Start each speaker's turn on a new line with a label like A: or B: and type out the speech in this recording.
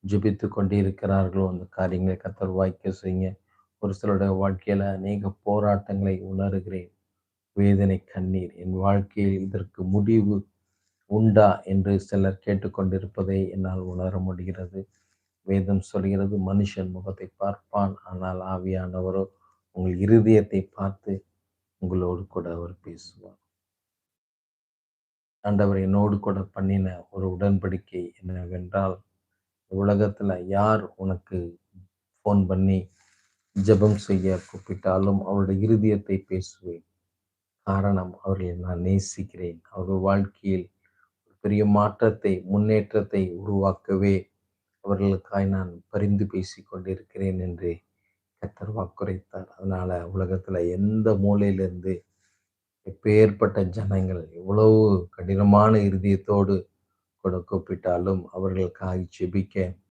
A: ஜெபித்து கொண்டே இருக்கிறார்களோ, அந்த காரியங்களை கர்த்தர் வாய்க்க செய்யுங்க. ஒரு சிலருடைய வாழ்க்கையில அநேக போராட்டங்களை உணர்கிறேன். வேதனை, கண்ணீர். என் வாழ்க்கையில் இதற்கு முடிவு உண்டா என்று சிலர் கேட்டுக்கொண்டிருப்பதை என்னால் உணர முடிகிறது. வேதம் சொல்கிறது, மனுஷன் முகத்தை பார்ப்பான், ஆனால் ஆவியானவரோ உங்கள் இருதயத்தை பார்த்து உங்களோடு கூட அவர் பேசுவார். ஆண்டவர் என்னோடு கூட பண்ணின ஒரு உடன்படிக்கை என்னவென்றால், உலகத்துல யார் உனக்கு ஃபோன் பண்ணி ஜெபம் செய்ய கூப்பிட்டாலும் அவருடைய இருதயத்தை பேசுவேன். காரணம், அவர்களை நான் நேசிக்கிறேன். அவர்கள் வாழ்க்கையில் பெரிய மாற்றத்தை, முன்னேற்றத்தை உருவாக்கவே அவர்களுக்காய் நான் பரிந்து பேசிக் கொண்டிருக்கிறேன் என்று கர்த்தர் வாக்குரைத்தார். அதனால உலகத்துல எந்த மூலையிலிருந்து எப்பேற்பட்ட ஜனங்கள் எவ்வளவு கடினமான இருதயத்தோடு கூட கூப்பிட்டாலும் அவர்களுக்காக ஜெபிக்க